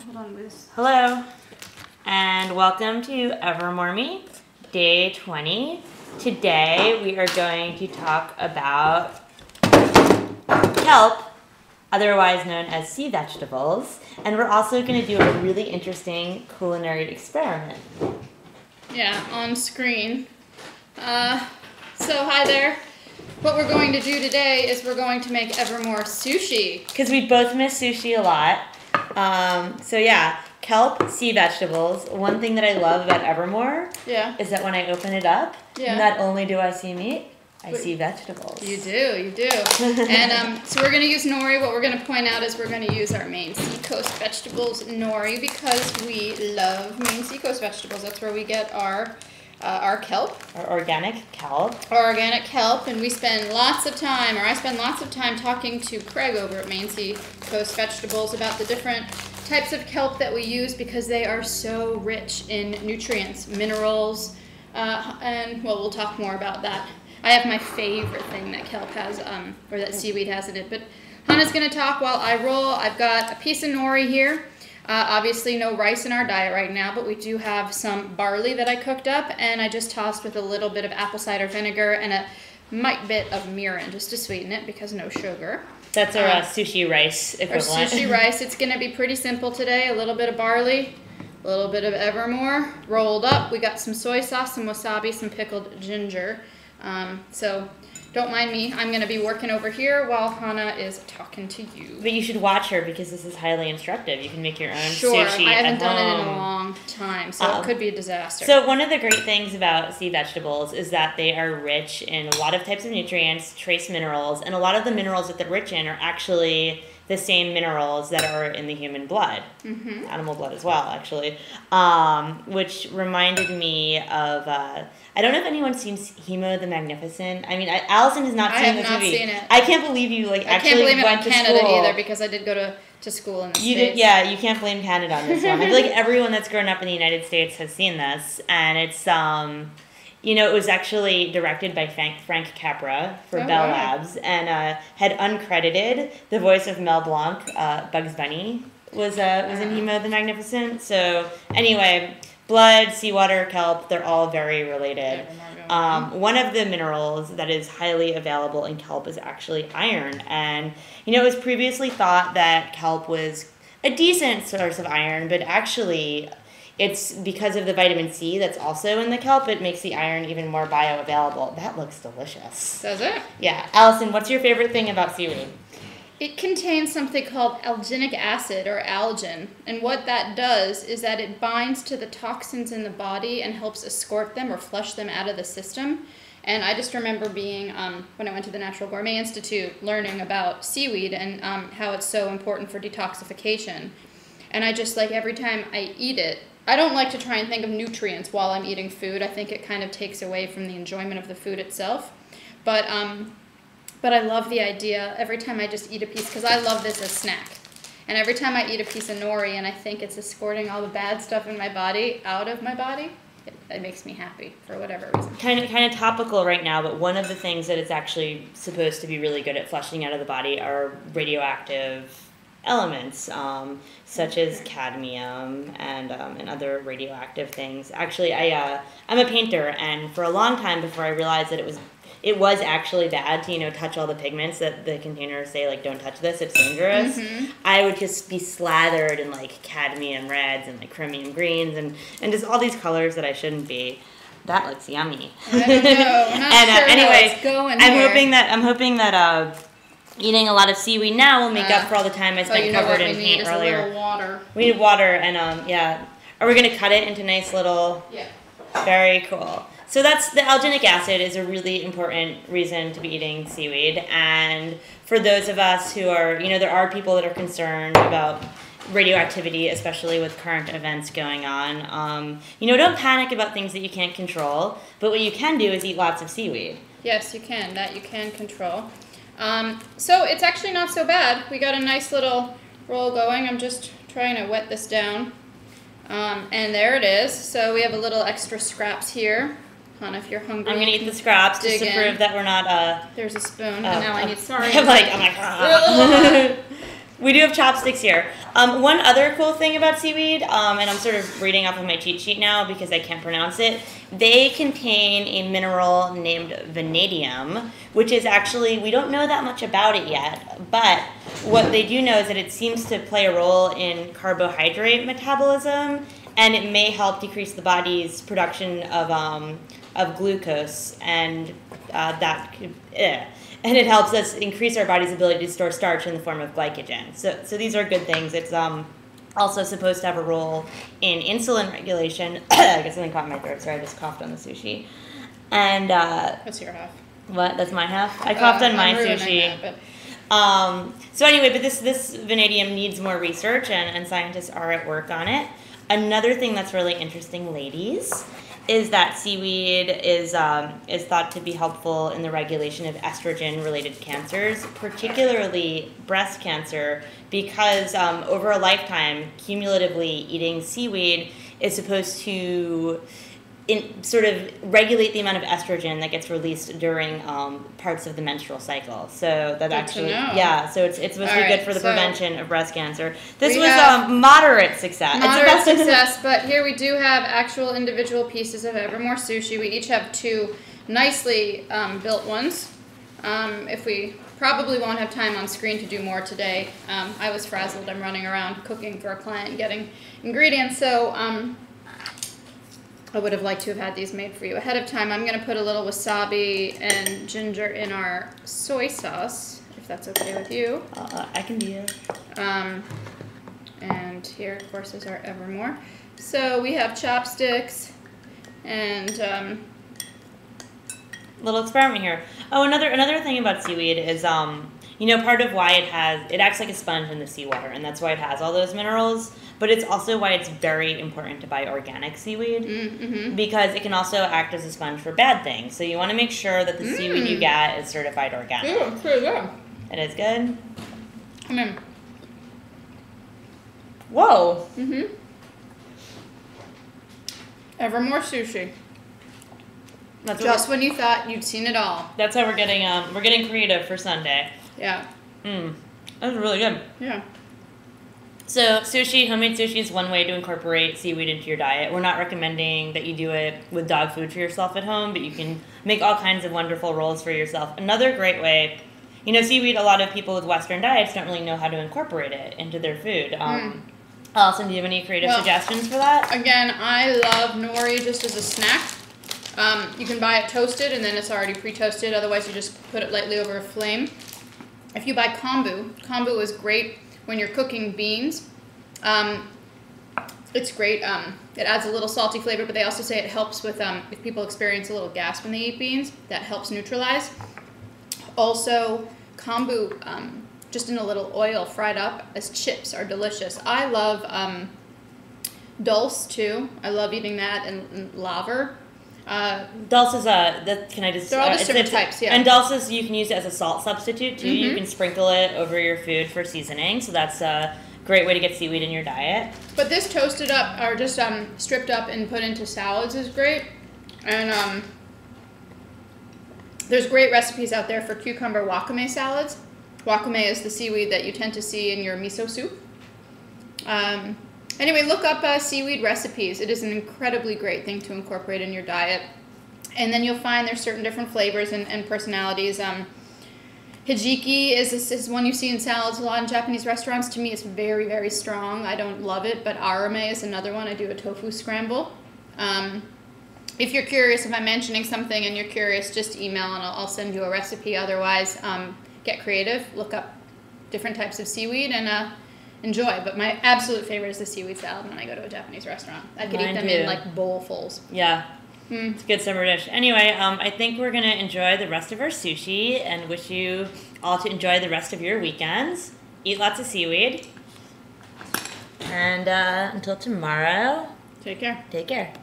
Hold on, Liz. Hello, and welcome to Evermore Me, day 20. Today we are going to talk about kelp, otherwise known as sea vegetables, and we're also going to do a really interesting culinary experiment. Yeah, on screen. So hi there. What we're going to do today is we're going to make Evermore sushi. Because we both miss sushi a lot. So yeah, kelp, sea vegetables. One thing that I love about Evermore is that when I open it up, not only do I see meat, I see vegetables. You do. And so we're going to use nori. What we're going to point out is we're going to use our Maine Seacoast vegetables nori because we love Maine Seacoast vegetables. That's where we get our kelp. Our organic kelp. Our organic kelp, and we spend lots of time, or I spend lots of time talking to Craig over at Maine Seacoast Vegetables about the different types of kelp that we use because they are so rich in nutrients, minerals, and well, we'll talk more about that. I have my favorite thing that kelp has, or that seaweed has in it, but Hannah's going to talk while I roll. I've got a piece of nori here. Obviously no rice in our diet right now, but we do have some barley that I cooked up, and I just tossed with a little bit of apple cider vinegar and a mite bit of mirin just to sweeten it because no sugar. That's our sushi rice equivalent. Our sushi rice. It's going to be pretty simple today. A little bit of barley, a little bit of Evermore rolled up. We got some soy sauce, some wasabi, some pickled ginger. So don't mind me. I'm going to be working over here while Hannah is talking to you. But you should watch her because this is highly instructive. You can make your own sushi Sure, I haven't at done home. it in a long time, so it could be a disaster. So one of the great things about sea vegetables is that they are rich in a lot of types of nutrients, trace minerals, and a lot of the minerals that they're rich in are actually the same minerals that are in the human blood, animal blood as well, actually, which reminded me of, I don't know if anyone's seen Hemo the Magnificent. I mean, Allison has not seen this movie. I have not seen it. I can't believe you actually went to school. I can't blame it on Canada either because I did go to school in the States. Yeah, you can't blame Canada on this one. I feel like everyone that's grown up in the United States has seen this, and it's it was actually directed by Frank Capra for Bell Labs, and had uncredited. The voice of Mel Blanc, Bugs Bunny, was in Hemo the Magnificent. So anyway, blood, seawater, kelp, they're all very related. One of the minerals that is highly available in kelp is actually iron. And, it was previously thought that kelp was a decent source of iron, but actually it's because of the vitamin C that's also in the kelp, it makes the iron even more bioavailable. That looks delicious. Does it? Yeah. Allison, what's your favorite thing about seaweed? It contains something called alginic acid, or algin, and what that does is that it binds to the toxins in the body and helps escort them or flush them out of the system. And I just remember being, when I went to the Natural Gourmet Institute, learning about seaweed and how it's so important for detoxification. And I just, every time I eat it, I don't like to try and think of nutrients while I'm eating food. I think it kind of takes away from the enjoyment of the food itself. But I love the idea every time I just eat a piece, because I love this as a snack. And every time I eat a piece of nori and I think it's escorting all the bad stuff in my body out of my body, it makes me happy for whatever reason. Kind of topical right now, but one of the things that it's actually supposed to be really good at flushing out of the body are radioactive elements, such as cadmium and other radioactive things. Actually, I'm a painter, and for a long time before I realized that it was actually bad to touch all the pigments that the containers say don't touch this, it's dangerous. I would just be slathered in cadmium reds and chromium greens and just all these colors that I shouldn't be. That looks yummy. I don't know. I'm not sure anyway, how it's going I'm hoping that eating a lot of seaweed now will make up for all the time I spent covered in paint earlier. A little water. We need water, and are we gonna cut it into nice little? Yeah. Very cool. So that's the alginic acid is a really important reason to be eating seaweed, and for those of us who are, there are people that are concerned about radioactivity, especially with current events going on. Don't panic about things that you can't control, but what you can do is eat lots of seaweed. Yes, you can. That you can control. So it's actually not so bad. We got a nice little roll going. I'm just trying to wet this down. And there it is. So we have a little extra scraps here. Hannah, if you're hungry, I'm going to eat the scraps just to prove that we're not... There's a spoon. And now I need... Sorry. I'm like, We do have chopsticks here. One other cool thing about seaweed, and I'm sort of reading off of my cheat sheet now because I can't pronounce it, they contain a mineral named vanadium, which is actually, we don't know that much about it yet, but what they do know is that it seems to play a role in carbohydrate metabolism, and it may help decrease the body's production of glucose, and that could... And it helps us increase our body's ability to store starch in the form of glycogen. So these are good things. It's also supposed to have a role in insulin regulation. I guess something caught in my throat, sorry, I just coughed on the sushi. And that's your half. What? That's my half? I coughed on my sushi. So anyway, but this vanadium needs more research, and scientists are at work on it. Another thing that's really interesting, ladies, is that seaweed is thought to be helpful in the regulation of estrogen-related cancers, particularly breast cancer, because over a lifetime, cumulatively eating seaweed is supposed to sort of regulate the amount of estrogen that gets released during parts of the menstrual cycle. So that actually, yeah, so it's supposed to be good for the prevention of breast cancer. This was moderate success. Moderate success, but here we do have actual individual pieces of Evermore sushi. We each have 2 nicely built ones. If we probably won't have time on screen to do more today. I was frazzled. I'm running around cooking for a client, getting ingredients, so I would have liked to have had these made for you ahead of time. I'm going to put a little wasabi and ginger in our soy sauce, if that's okay with you. I can do it. And here, of course, is our Evermore. So we have chopsticks and... little experiment here. Oh, another thing about seaweed is, part of why it acts like a sponge in the seawater, and that's why it has all those minerals. But it's also why it's very important to buy organic seaweed, because it can also act as a sponge for bad things. So you want to make sure that the seaweed you get is certified organic. Yeah, it's pretty good. It is good? Come in. Whoa. Evermore sushi. That's just when you thought you'd seen it all. That's how we're getting creative for Sunday. Yeah. That was really good. Yeah. So homemade sushi is one way to incorporate seaweed into your diet. We're not recommending that you do it with dog food for yourself at home, but you can make all kinds of wonderful rolls for yourself. Another great way, seaweed, a lot of people with Western diets don't really know how to incorporate it into their food. Allison, do you have any creative suggestions for that? Again, I love nori just as a snack. You can buy it toasted, and then it's already pre-toasted. Otherwise, you just put it lightly over a flame. If you buy kombu is great when you're cooking beans. It's great. It adds a little salty flavor, but they also say it helps with if people experience a little gas when they eat beans, that helps neutralize. Also, kombu, just in a little oil, fried up as chips, are delicious. I love dulse too. I love eating that, and laver. Dulse is can I just... They're all just different types, yeah. And dulse is, you can use it as a salt substitute too. You can sprinkle it over your food for seasoning, so that's a great way to get seaweed in your diet. But this toasted up, or just stripped up and put into salads is great. And there's great recipes out there for cucumber wakame salads. Wakame is the seaweed that you tend to see in your miso soup. Anyway, look up seaweed recipes. It is an incredibly great thing to incorporate in your diet. And then you'll find there's certain different flavors and personalities. Hijiki is one you see in salads a lot in Japanese restaurants. To me, it's very, very strong. I don't love it, but arame is another one. I do a tofu scramble. If you're curious, if I'm mentioning something and you're curious, just email and I'll send you a recipe. Otherwise, get creative. Look up different types of seaweed and enjoy. But my absolute favorite is the seaweed salad when I go to a Japanese restaurant. I could eat them in like bowlfuls. Yeah. It's a good summer dish. Anyway, I think we're going to enjoy the rest of our sushi and wish you all to enjoy the rest of your weekends. Eat lots of seaweed. And until tomorrow, take care. Take care.